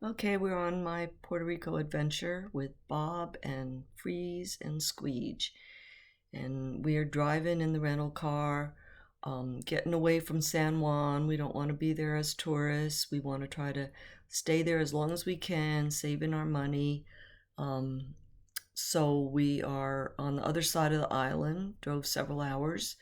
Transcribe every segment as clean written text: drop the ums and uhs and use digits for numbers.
Okay, we're on my Puerto Rico adventure with Bob and Freeze and Squeege. And we are driving in the rental car, getting away from San Juan. We don't want to be there as tourists. We want to try to stay there as long as we can, saving our money. Um, so we are on the other side of the island, drove several hours,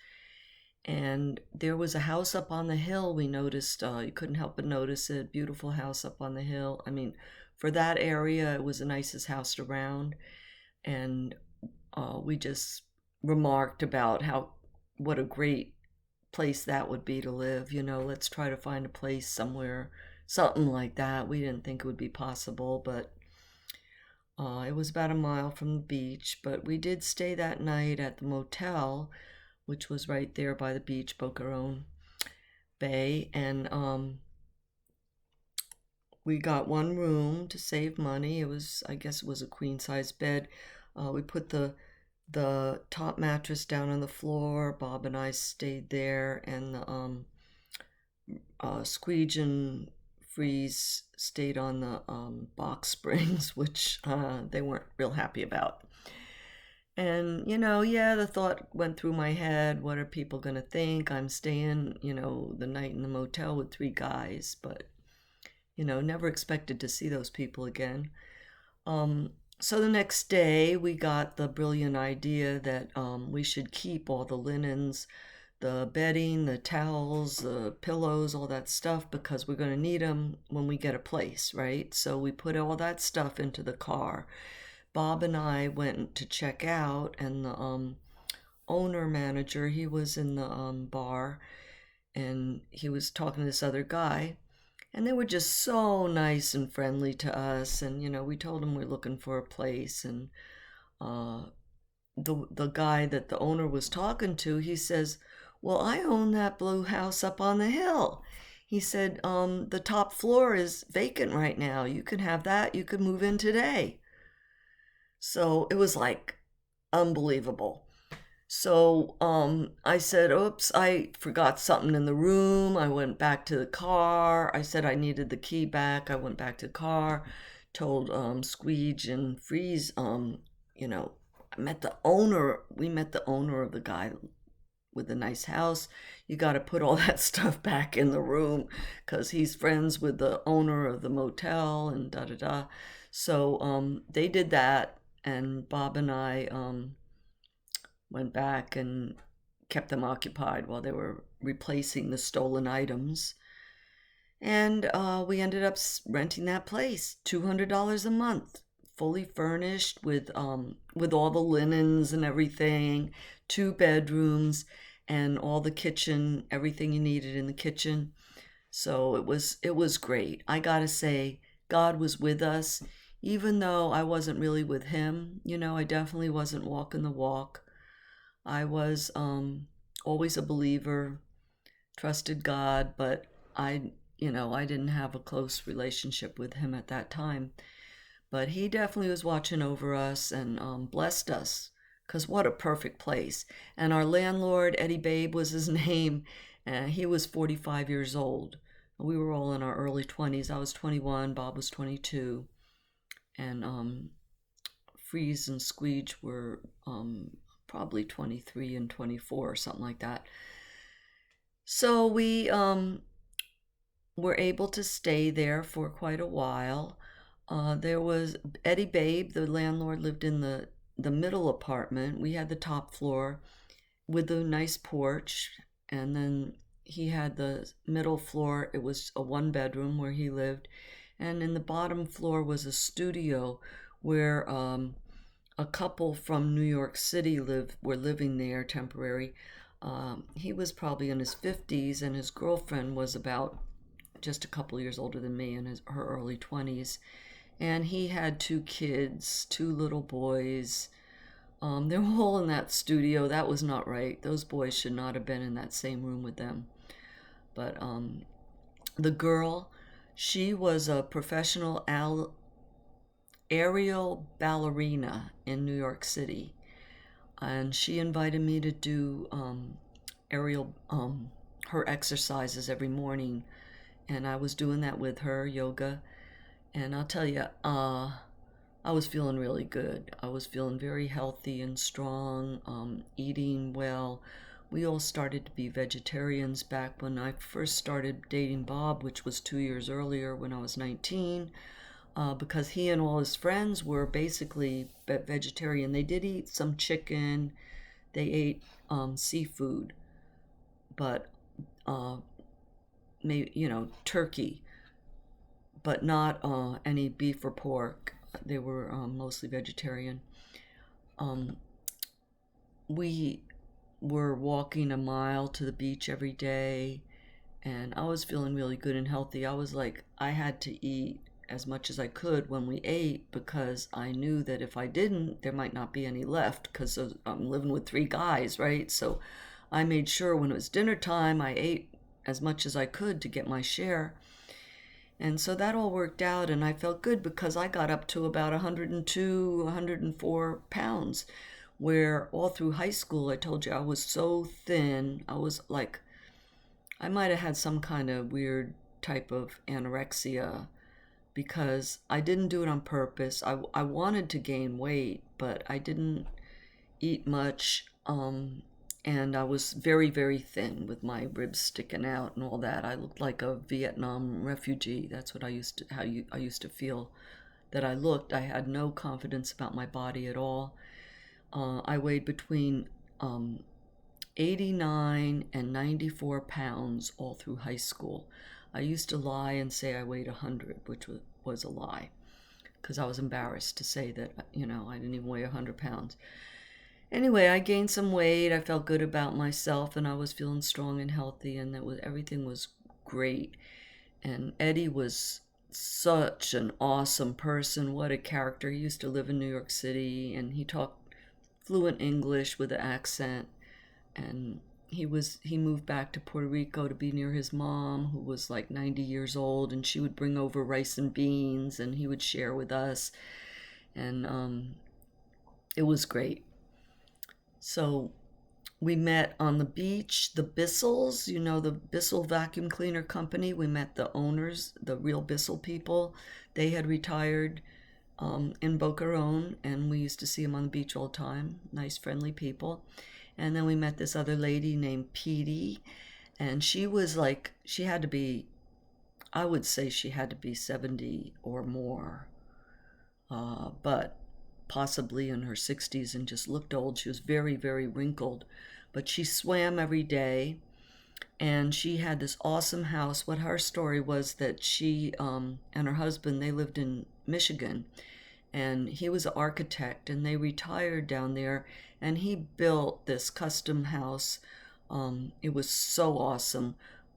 and there was a house up on the hill. We noticed, you couldn't help but notice it, beautiful house up on the hill. I mean, for that area it was the nicest house around. And we just remarked about how what a great place that would be to live. Let's try to find a place somewhere, something like that. We didn't think it would be possible, but it was about a mile from the beach. But we did stay that night at the motel, which was right there by the beach, Boca Raton Bay. And we got one room to save money. I guess it was a queen size bed. We put the top mattress down on the floor. Bob and I stayed there, and the Squeege and Freeze stayed on the box springs, which they weren't real happy about. And, yeah, the thought went through my head, what are people going to think? I'm staying, the night in the motel with three guys, but, never expected to see those people again. So the next day, we got the brilliant idea that we should keep all the linens, the bedding, the towels, the pillows, all that stuff, because we're going to need them when we get a place, right? So we put all that stuff into the car. Bob and I went to check out, and the owner manager, he was in the bar, and he was talking to this other guy, and they were just so nice and friendly to us. And we told them we're looking for a place, and the guy that the owner was talking to, he says, well, I own that blue house up on the hill. He said, the top floor is vacant right now. You can have that. You could move in today. So it was like unbelievable. So I said, oops, I forgot something in the room. I went back to the car. I said I needed the key back. I went back to the car, told Squeege and Freeze, I met the owner. We met the owner of the guy with the nice house. You got to put all that stuff back in the room because he's friends with the owner of the motel and da da da. So they did that, and Bob and I went back and kept them occupied while they were replacing the stolen items. And we ended up renting that place, $200 a month, fully furnished with all the linens and everything, 2 bedrooms, and all the kitchen, everything you needed in the kitchen. So it was great. I gotta say, God was with us, even though I wasn't really with Him. I definitely wasn't walking the walk. I was always a believer, trusted God, but I didn't have a close relationship with Him at that time. But He definitely was watching over us and blessed us, because what a perfect place. And our landlord, Eddie Babe was his name, and he was 45 years old. We were all in our early 20s. I was 21, Bob was 22, and Freeze and Squeege were probably 23 and 24 or something like that. So we were able to stay there for quite a while. There was Eddie Babe, the landlord, lived in the middle apartment. We had the top floor with a nice porch, and then he had the middle floor. It was a 1 bedroom where he lived, and in the bottom floor was a studio where a couple from New York City were living there temporary. He was probably in his 50s, and his girlfriend was about just a couple years older than me, in her early 20s. And he had 2 kids, 2 little boys. They were all in that studio. That was not right. Those boys should not have been in that same room with them. But the girl, she was a professional aerial ballerina in New York City, and she invited me to do aerial her exercises every morning, and I was doing that with her, yoga. And I'll tell you, I was feeling really good. I was feeling very healthy and strong, eating well. We all started to be vegetarians back when I first started dating Bob, which was 2 years earlier when I was 19, because he and all his friends were basically vegetarian. They did eat some chicken, they ate seafood, but maybe, turkey, but not any beef or pork. They were mostly vegetarian. Um, we were walking a mile to the beach every day, and I was feeling really good and healthy. I was like, I had to eat as much as I could when we ate because I knew that if I didn't, there might not be any left because I'm living with three guys, right? So I made sure when it was dinner time, I ate as much as I could to get my share. And so that all worked out, and I felt good because I got up to about 102, 104 pounds, where all through high school, I told you I was so thin. I was like, I might have had some kind of weird type of anorexia because I didn't do it on purpose. I wanted to gain weight, but I didn't eat much. And I was very, very thin with my ribs sticking out and all that. I looked like a Vietnam refugee. That's what I used to, I used to feel that I looked. I had no confidence about my body at all. I weighed between 89 and 94 pounds all through high school. I used to lie and say I weighed 100, which was a lie, because I was embarrassed to say that, I didn't even weigh 100 pounds. Anyway, I gained some weight. I felt good about myself, and I was feeling strong and healthy, and everything was great. And Eddie was such an awesome person. What a character. He used to live in New York City, and he talked fluent English with an accent. And he moved back to Puerto Rico to be near his mom, who was like 90 years old, and she would bring over rice and beans, and he would share with us. And it was great. So we met on the beach, the Bissells, the Bissell vacuum cleaner company. We met the owners, the real Bissell people. They had retired in Boca Raton, and we used to see them on the beach all the time. Nice, friendly people. And then we met this other lady named Petey, and she was like, she had to be, I would say she had to be 70 or more, but possibly in her 60s and just looked old. She was very, very wrinkled, but she swam every day, and she had this awesome house. What her story was that she and her husband, they lived in Michigan, and he was an architect, and they retired down there, and he built this custom house. It was so awesome.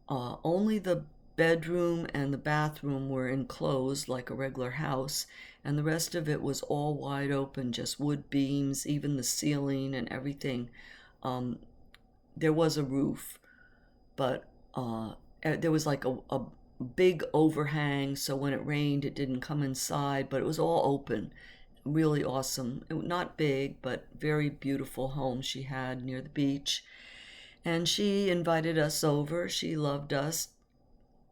Only the bedroom and the bathroom were enclosed like a regular house, and the rest of it was all wide open, just wood beams, even the ceiling and everything. There was a roof, but there was like a big overhang, so when it rained, it didn't come inside, but it was all open. Really awesome. Not big, but very beautiful home she had near the beach. And she invited us over. She loved us,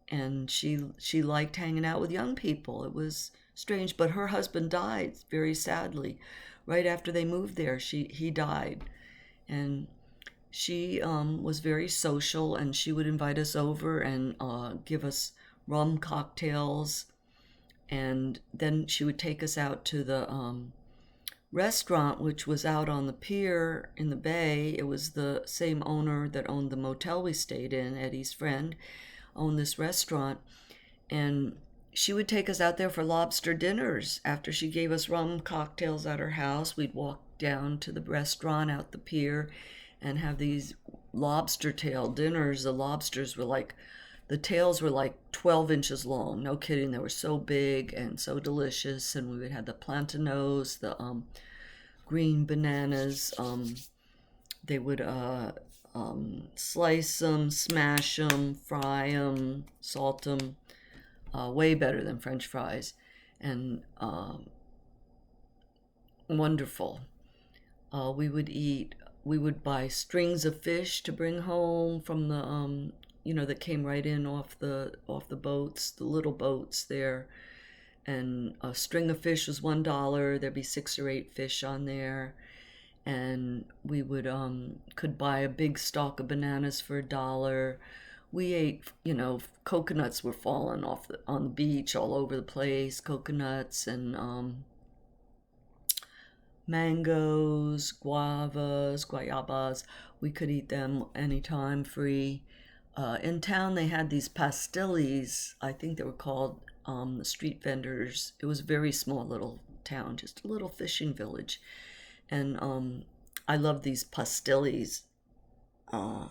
and she liked hanging out with young people. It was strange, but her husband died very sadly. Right after they moved there, he died. And she was very social, and she would invite us over and give us rum cocktails, and then she would take us out to the restaurant, which was out on the pier in the bay. It was the same owner that owned the motel we stayed in. Eddie's friend owned this restaurant, and she would take us out there for lobster dinners. After she gave us rum cocktails at her house, we'd walk down to the restaurant out the pier and have these lobster tail dinners. The lobsters were like, the tails were like 12 inches long. No kidding. They were so big and so delicious. And we would have the plantanos, the green bananas. They would slice them, smash them, fry them, salt them. Way better than French fries. And wonderful. We would buy strings of fish to bring home from the that came right in off the boats, the little boats there. and a string of fish was $1. There'd be 6 or 8 fish on there, and we would could buy a big stalk of bananas for $1. We ate, coconuts were falling off on the beach all over the place, coconuts and mangoes, guavas, guayabas. We could eat them anytime, free. In town, they had these pastilles. I think they were called the street vendors. It was a very small little town, just a little fishing village. And I loved these pastilles. Uh,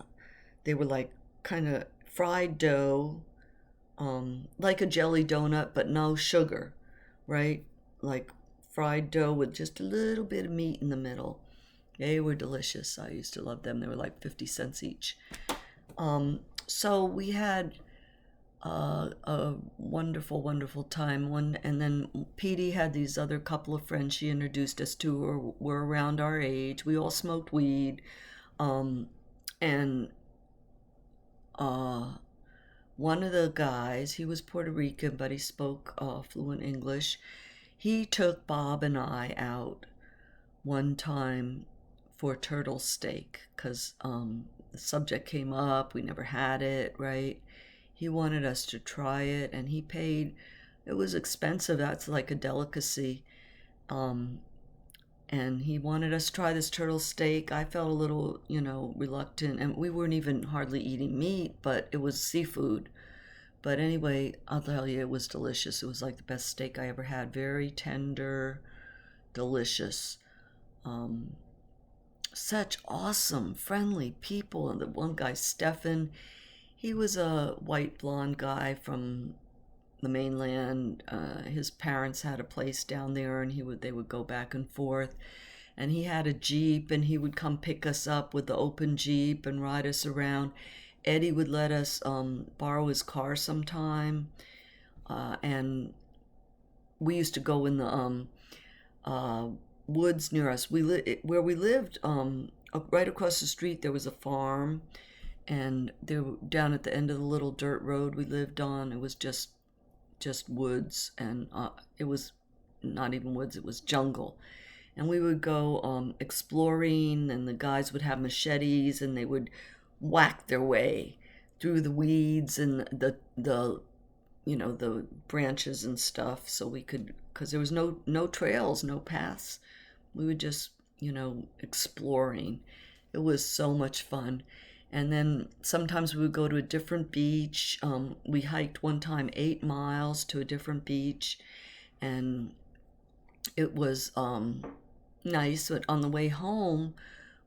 they were like kind of fried dough, like a jelly donut, but no sugar, right? Like fried dough with just a little bit of meat in the middle. They were delicious. I used to love them. They were like 50 cents each. So we had a wonderful, wonderful time. And then Petey had these other couple of friends she introduced us to who were around our age. We all smoked weed. And one of the guys, he was Puerto Rican, but he spoke fluent English. He took Bob and I out one time for turtle steak because the subject came up. We never had it, right? He wanted us to try it, and he paid. It was expensive. That's like a delicacy. And he wanted us to try this turtle steak. I felt a little, reluctant, and we weren't even hardly eating meat, but it was seafood. But anyway, I'll tell you, it was delicious. It was like the best steak I ever had. Very tender, delicious. Such awesome, friendly people. And the one guy, Stefan, he was a white blonde guy from the mainland. His parents had a place down there, and they would go back and forth. And he had a Jeep, and he would come pick us up with the open Jeep and ride us around. Eddie would let us borrow his car sometime, and we used to go in the woods near us. Where we lived, right across the street, there was a farm, and down at the end of the little dirt road we lived on, it was just woods, and it was not even woods, it was jungle. And we would go exploring, and the guys would have machetes, and they would whack their way through the weeds and the branches and stuff, so we could, because there was no trails, no paths. We would just exploring. It was so much fun. And then sometimes we would go to a different beach. We hiked one time 8 miles to a different beach, and it was nice. But on the way home,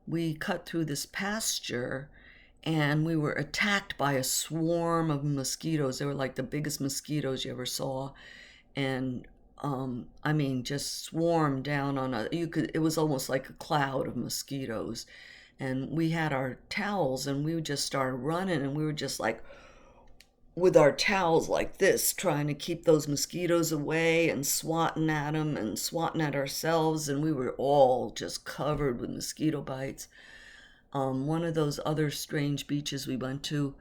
we cut through this pasture, and we were attacked by a swarm of mosquitoes. They were like the biggest mosquitoes you ever saw, and just swarmed down on it was almost like a cloud of mosquitoes. And we had our towels, and we just started running, and we were just like with our towels like this, trying to keep those mosquitoes away and swatting at them and swatting at ourselves, and we were all just covered with mosquito bites. One of those other strange beaches we went to,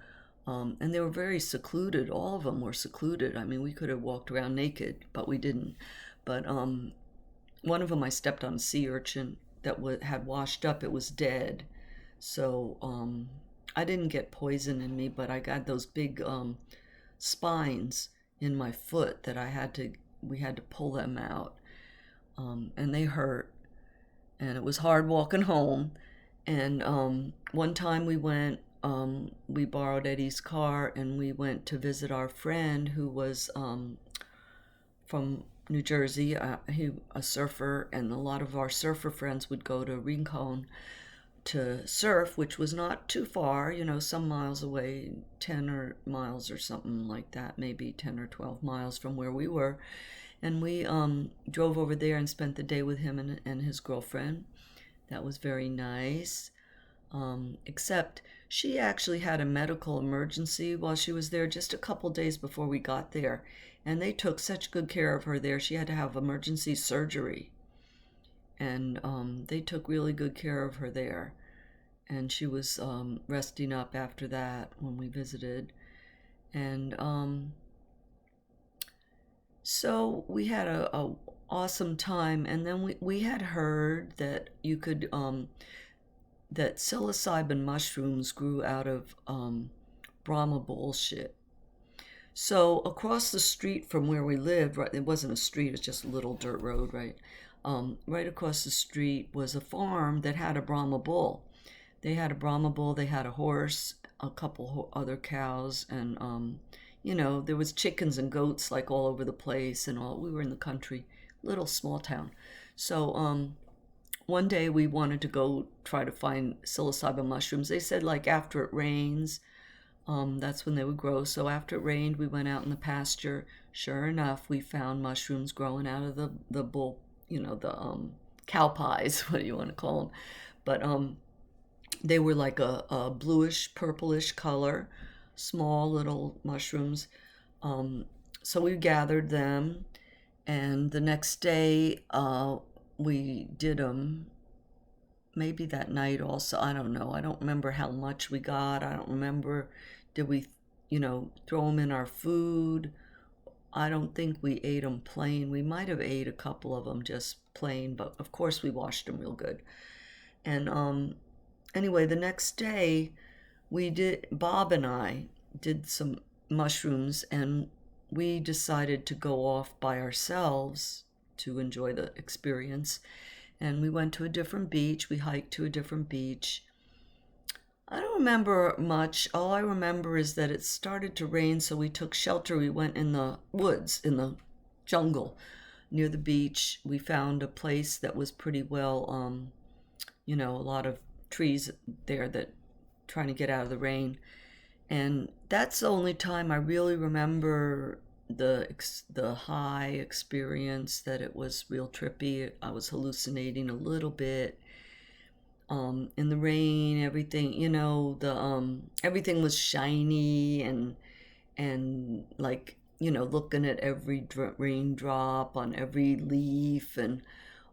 and they were very secluded. All of them were secluded. I mean, we could have walked around naked, but we didn't. But one of them, I stepped on a sea urchin that had washed up. It was dead. So I didn't get poison in me, but I got those big spines in my foot that we had to pull them out. And they hurt. And it was hard walking home. And one time we borrowed Eddie's car, and we went to visit our friend who was from New Jersey, a surfer, and a lot of our surfer friends would go to Rincon to surf, which was not too far, some miles away, 10 miles or something like that, maybe 10 or 12 miles from where we were. And we drove over there and spent the day with him and his girlfriend. That was very nice. Except she actually had a medical emergency while she was there just a couple days before we got there. And they took such good care of her there. She had to have emergency surgery. And they took really good care of her there. And she was resting up after that when we visited. And So we had a awesome time, and then we had heard that you could that psilocybin mushrooms grew out of Brahma bullshit. So across the street from where we lived, right, it wasn't a street, it was just a little dirt road, right? Right across the street was a farm that had a Brahma bull. They had a Brahma bull, they had a horse, a couple other cows, and there was chickens and goats like all over the place and all. We were in the country, little small town. So one day we wanted to go try to find psilocybin mushrooms. They said like after it rains, that's when they would grow. So after it rained, we went out in the pasture. Sure enough, we found mushrooms growing out of the bull, the cow pies, what do you want to call them? But they were like a bluish, purplish color, small little mushrooms. So we gathered them, and the next day we did them. Maybe that night also. I don't know. I don't remember how much we got. I don't remember. Did we, throw them in our food? I don't think we ate them plain. We might have ate a couple of them just plain, but of course we washed them real good. And anyway, the next day Bob and I did some mushrooms, and we decided to go off by ourselves to enjoy the experience. And we went to a different beach. We hiked to a different beach. I don't remember much. All I remember is that it started to rain, so we took shelter. We went in the woods, in the jungle near the beach. We found a place that was pretty well, a lot of trees there that trying to get out of the rain. And that's the only time I really remember the high experience, that it was real trippy. I was hallucinating a little bit. In the rain, everything, everything was shiny and like, looking at every raindrop on every leaf and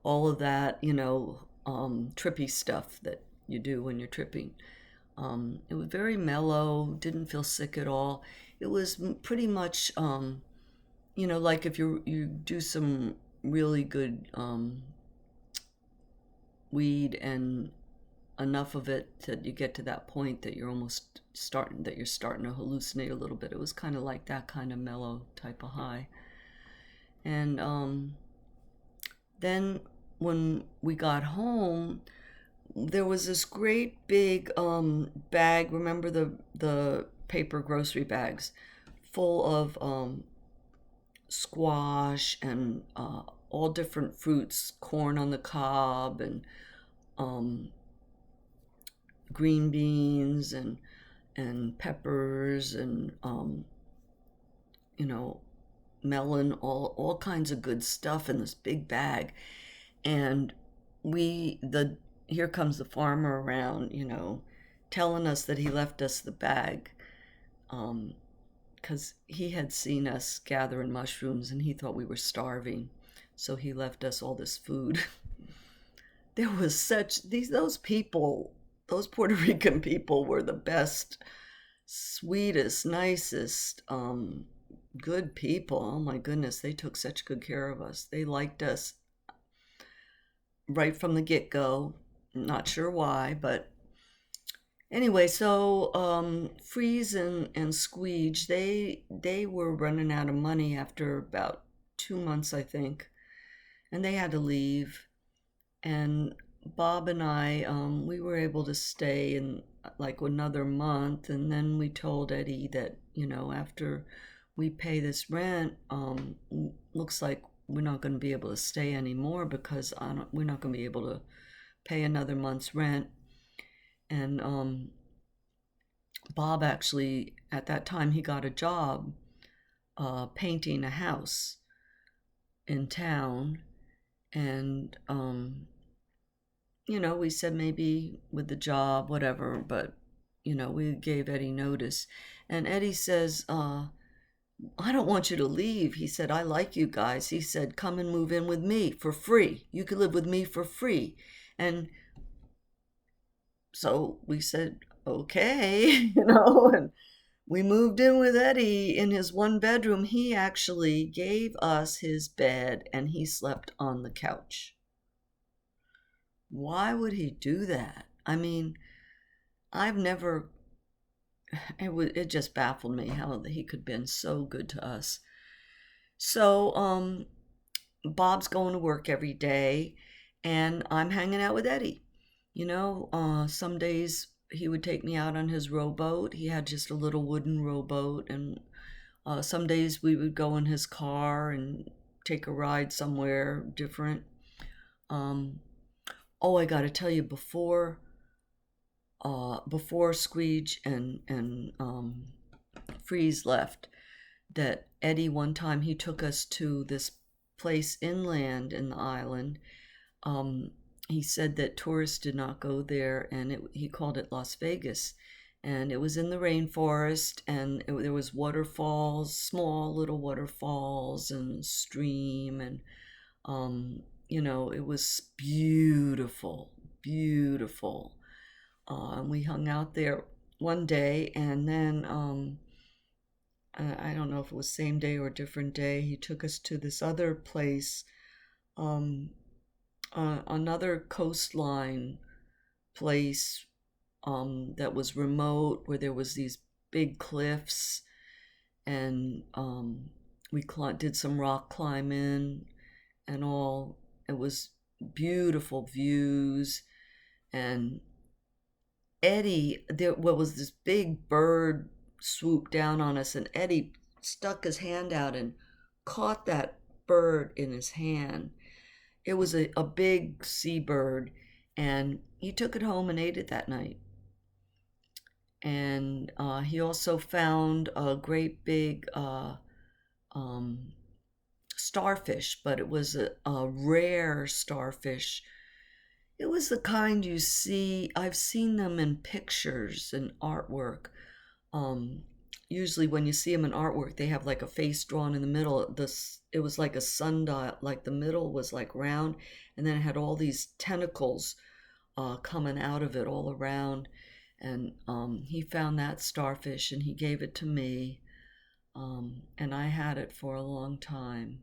all of that, trippy stuff that you do when you're tripping. It was very mellow, didn't feel sick at all. It was pretty much, like if you do some really good weed and enough of it that you get to that point that you're starting to hallucinate a little bit. It was kind of like that kind of mellow type of high. And then when we got home, there was this great big bag. Remember the paper grocery bags full of squash and all different fruits, corn on the cob and green beans and peppers and melon, all kinds of good stuff in this big bag. And here comes the farmer around, telling us that he left us the bag because he had seen us gathering mushrooms and he thought we were starving, so he left us all this food. There was those Puerto Rican people were the best, sweetest, nicest, good people. Oh my goodness, they took such good care of us. They liked us right from the get-go. Not sure why, but anyway, so Freeze and Squeege, they were running out of money after about 2 months, I think, and they had to leave. And Bob and I, we were able to stay in like another month, and then we told Eddie that, after we pay this rent, looks like we're not going to be able to stay anymore because we're not going to be able to pay another month's rent. And Bob actually, at that time, he got a job painting a house in town. And we said maybe with the job, whatever, but we gave Eddie notice. And Eddie says, I don't want you to leave. He said, I like you guys. He said, come and move in with me for free. You could live with me for free. And so we said, okay, and We moved in with Eddie in his one bedroom. He actually gave us his bed and he slept on the couch. Why would he do that? I mean, I've never, it just baffled me how he could have been so good to us. So, Bob's going to work every day and I'm hanging out with Eddie. Some days he would take me out on his rowboat. He had just a little wooden rowboat, and some days we would go in his car and take a ride somewhere different. Um, oh, I got to tell you, before Squeege and Freeze left, that Eddie one time he took us to this place inland in the island. He said that tourists did not go there, and he called it Las Vegas. And it was in the rainforest, and there was waterfalls, small little waterfalls, and stream, and it was beautiful, beautiful. And we hung out there one day, and then I don't know if it was same day or a different day. He took us to this other place. Another coastline place that was remote, where there was these big cliffs, and we did some rock climbing and all. It was beautiful views. And Eddie, there was this big bird swooped down on us, and Eddie stuck his hand out and caught that bird in his hand. It was a big seabird, and he took it home and ate it that night. And he also found a great big starfish, but it was a rare starfish. It was the kind you see, I've seen them in pictures and artwork. Usually when you see them in artwork, they have like a face drawn in the middle. It was like a sundial, like the middle was like round, and then it had all these tentacles coming out of it all around. And he found that starfish and he gave it to me, and I had it for a long time.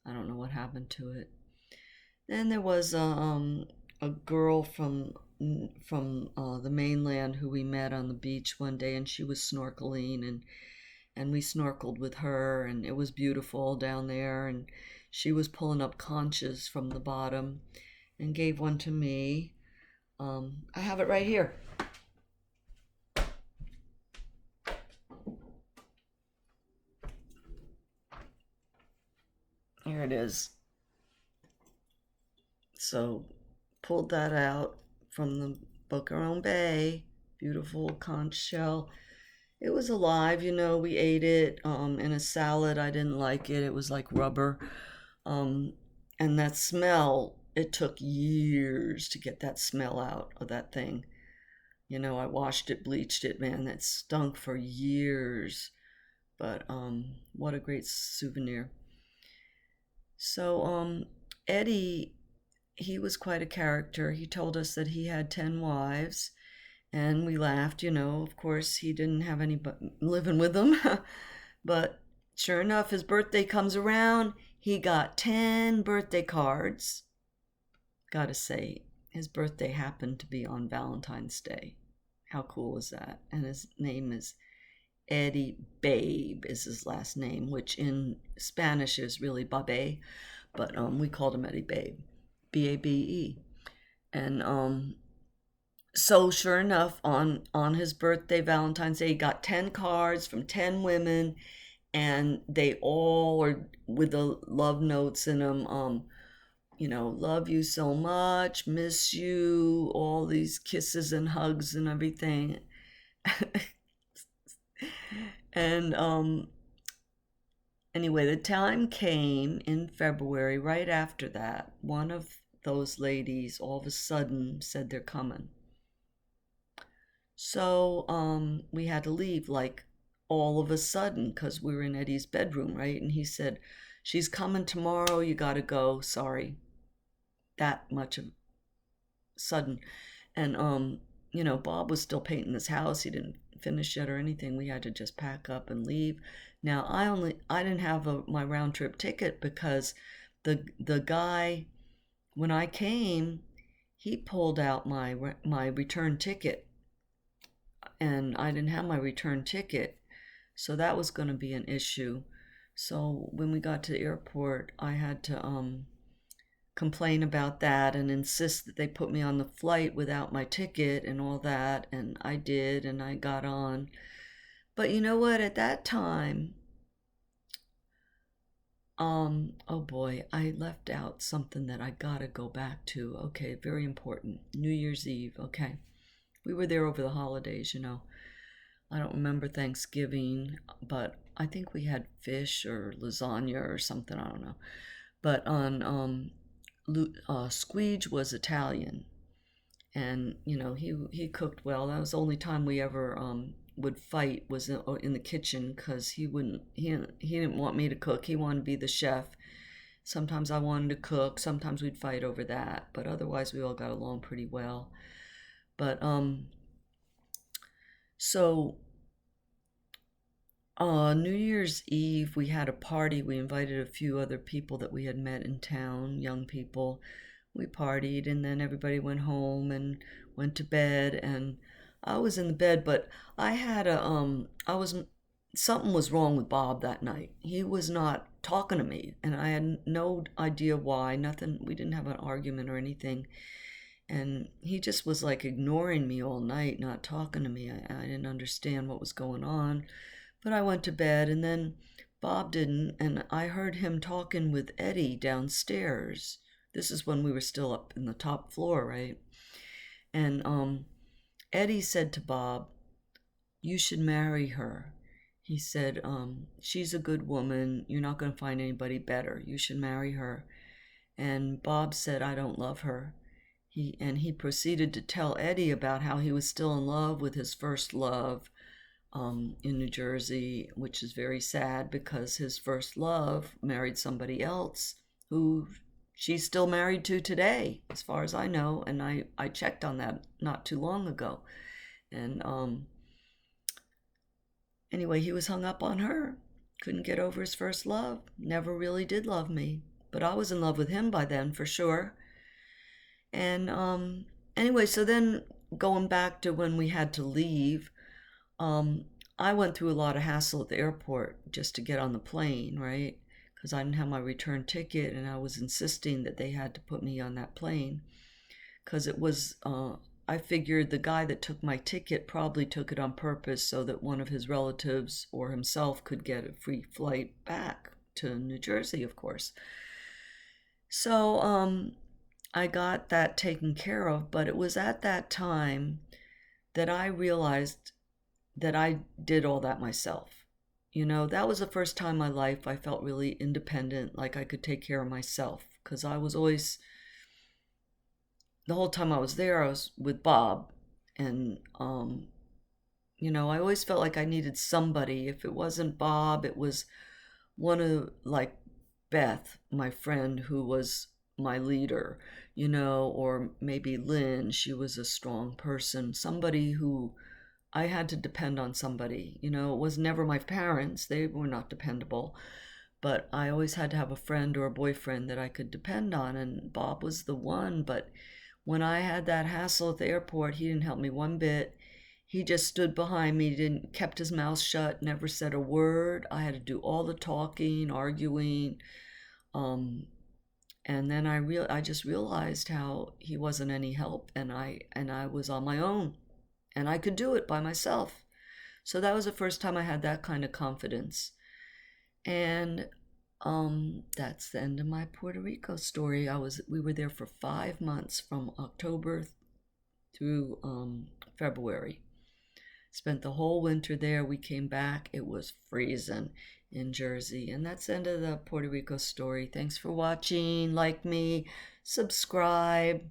I don't know what happened to it. Then there was a girl from the mainland who we met on the beach one day, and she was snorkeling, and we snorkeled with her, and it was beautiful down there, and she was pulling up conches from the bottom and gave one to me. I have it right here. Here it is. So pulled that out from the Boca Raton Bay. Beautiful conch shell. It was alive, we ate it in a salad. I didn't like it. It was like rubber. And that smell, it took years to get that smell out of that thing. I washed it, bleached it, man. That stunk for years. But what a great souvenir. So Eddie, he was quite a character. He told us that he had 10 wives, and we laughed. Of course he didn't have anybody living with him. But sure enough, his birthday comes around, he got 10 birthday cards. Gotta say, his birthday happened to be on Valentine's Day. How cool is that? And his name is Eddie Babe is his last name, which in Spanish is really Babe, but we called him Eddie Babe, Babe. And so sure enough, on his birthday, Valentine's Day, he got 10 cards from 10 women, and they all were with the love notes in them. Love you so much, miss you, all these kisses and hugs and everything. And anyway, the time came in February, right after that, one of those ladies all of a sudden said they're coming. So we had to leave, like, all of a sudden, because we were in Eddie's bedroom, right? And he said, she's coming tomorrow, you gotta go, sorry. That much of sudden. And Bob was still painting his house. He didn't finished yet or anything. We had to just pack up and leave. Now I didn't have my round trip ticket because the guy, when I came, he pulled out my return ticket, and I didn't have my return ticket, so that was going to be an issue. So when we got to the airport, I had to complain about that and insist that they put me on the flight without my ticket and all that, and I did, and I got on. But you know what? At that time, oh boy, I left out something that I gotta go back to. Okay, very important. New Year's Eve. Okay, we were there over the holidays. I don't remember Thanksgiving, but I think we had fish or lasagna or something. I don't know. But on Squeege was Italian, and he cooked well. That was the only time we ever would fight, was in the kitchen, because he didn't want me to cook. He wanted to be the chef. Sometimes I wanted to cook. Sometimes we'd fight over that, but otherwise we all got along pretty well. But so New Year's Eve, we had a party. We invited a few other people that we had met in town, young people. We partied, and then everybody went home and went to bed, and I was in the bed, but I had something was wrong with Bob that night. He was not talking to me, and I had no idea why. Nothing, we didn't have an argument or anything. And he just was like ignoring me all night, not talking to me. I didn't understand what was going on. But I went to bed, and then Bob didn't, and I heard him talking with Eddie downstairs. This is when we were still up in the top floor, right? And Eddie said to Bob, "You should marry her." He said, "She's a good woman. You're not going to find anybody better. You should marry her." And Bob said, "I don't love her." He proceeded to tell Eddie about how he was still in love with his first love, in New Jersey, which is very sad because his first love married somebody else who she's still married to today, as far as I know. And I checked on that not too long ago. And anyway, he was hung up on her. Couldn't get over his first love. Never really did love me. But I was in love with him by then, for sure. And anyway, so then going back to when we had to leave, I went through a lot of hassle at the airport just to get on the plane, right? Because I didn't have my return ticket, and I was insisting that they had to put me on that plane. Because it was, I figured the guy that took my ticket probably took it on purpose so that one of his relatives or himself could get a free flight back to New Jersey, of course. So I got that taken care of, but it was at that time that I realized that I did all that myself. That was the first time in my life I felt really independent, like I could take care of myself, because I was always, the whole time I was there, I was with Bob, and I always felt like I needed somebody. If it wasn't Bob, it was one of, like, Beth, my friend, who was my leader, or maybe Lynn. She was a strong person, somebody who I had to depend on somebody. It was never my parents. They were not dependable. But I always had to have a friend or a boyfriend that I could depend on, and Bob was the one. But when I had that hassle at the airport, he didn't help me one bit. He just stood behind me, kept his mouth shut, never said a word. I had to do all the talking, arguing. And then I just realized how he wasn't any help, and I was on my own. And I could do it by myself. So that was the first time I had that kind of confidence. And that's the end of my Puerto Rico story. We were there for 5 months, from October through February. Spent the whole winter there. We came back. It was freezing in Jersey. And that's the end of the Puerto Rico story. Thanks for watching. Like me, subscribe.